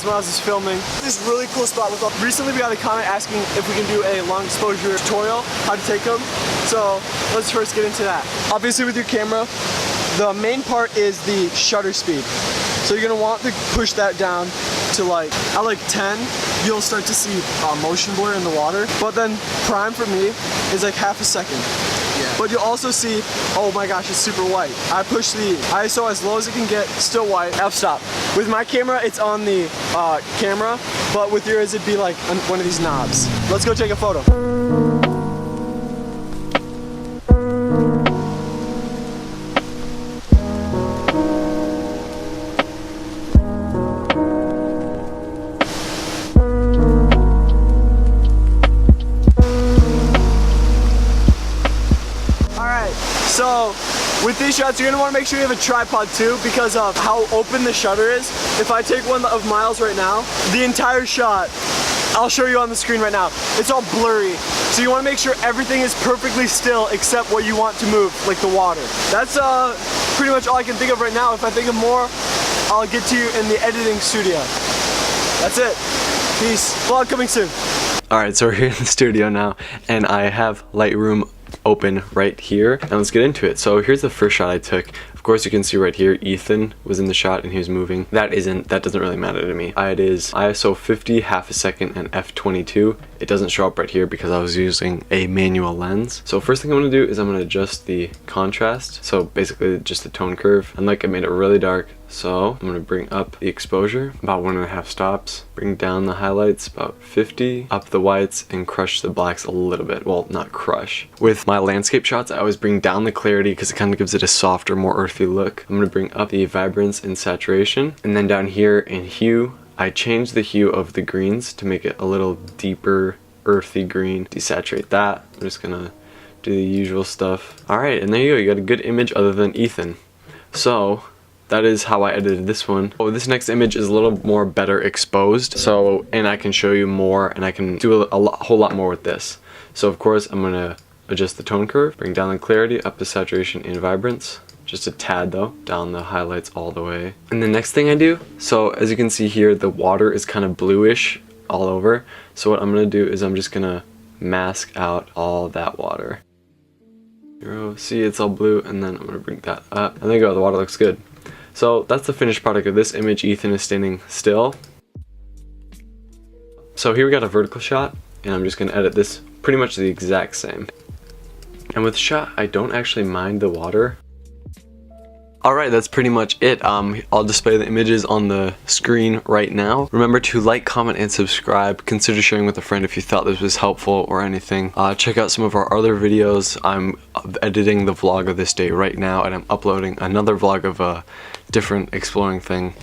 Miles is filming. This really cool spot. Recently we got a comment asking if we can do a long exposure tutorial, how to take them. So let's first get into that. Obviously with your camera, the main part is the shutter speed. So you're gonna want to push that down to at 10, you'll start to see motion blur in the water. But then prime for me is like half a second. Yeah. But you'll also see, oh my gosh, it's super white. I push the ISO as low as it can get, still white, f-stop. With my camera, it's on the camera, but with yours, it'd be like one of these knobs. Let's go take a photo. So with these shots, you're gonna wanna make sure you have a tripod too because of how open the shutter is. If I take one of Miles right now, the entire shot, I'll show you on the screen right now, it's all blurry. So you wanna make sure everything is perfectly still except what you want to move, like the water. That's pretty much all I can think of right now. If I think of more, I'll get to you in the editing studio. That's it. Peace. Vlog coming soon. Alright, so we're here in the studio now, and I have Lightroom open right here, and let's get into it. So here's the first shot I took. Of course you can see right here Ethan was in the shot and he was moving. That doesn't really matter to me. It is ISO 50, half a second, and f22. It doesn't show up right here because I was using a manual lens. So first thing I'm gonna do is I'm gonna adjust the contrast, so basically just the tone curve, and like I made it really dark. So I'm gonna bring up the exposure about 1.5 stops, bring down the highlights about 50, up the whites, and crush the blacks a little bit. Well, not crush. With my landscape shots, I always bring down the clarity because it kind of gives it a softer, more earthy look. I'm gonna bring up the vibrance and saturation, and then down here in hue, I changed the hue of the greens to make it a little deeper, earthy green. Desaturate that. I'm just gonna do the usual stuff. Alright, and there you go. You got a good image other than Ethan. So that is how I edited this one. Oh, this next image is a little more better exposed. So, and I can show you more, and I can do a whole lot more with this. So of course, I'm gonna adjust the tone curve, bring down the clarity, up the saturation and vibrance. Just a tad though, down the highlights all the way. And the next thing I do, so as you can see here, the water is kind of bluish all over. So what I'm gonna do is I'm just gonna mask out all that water. See, it's all blue, and then I'm gonna bring that up. And there you go, the water looks good. So that's the finished product of this image. Ethan is standing still. So here we got a vertical shot, and I'm just gonna edit this pretty much the exact same. And with shot, I don't actually mind the water. Alright, that's pretty much it. I'll display the images on the screen right now. Remember to like, comment, and subscribe. Consider sharing with a friend if you thought this was helpful or anything. Check out some of our other videos. I'm editing the vlog of this day right now, and I'm uploading another vlog of a different exploring thing.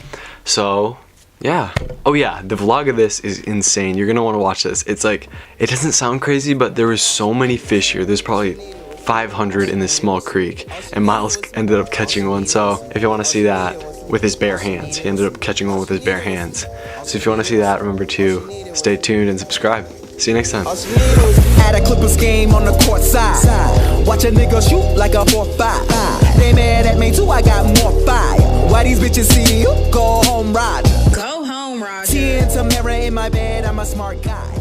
So yeah. Oh yeah, the vlog of this is insane. You're gonna want to watch this. It's like, it doesn't sound crazy, but there was so many fish here. There's probably 500 in this small creek, and Miles ended up catching one. So if you want to see that with his bare hands, he ended up catching one with his bare hands. So if you want to see that, remember to stay tuned and subscribe. See you next time. At a Clippers game on the court side, watch a nigga shoot like a 4-5. They mad at me too, I got more fire. Why these bitches see you? Go home, Roger. Go home, Roger. See into mirror in my bed, I'm a smart guy.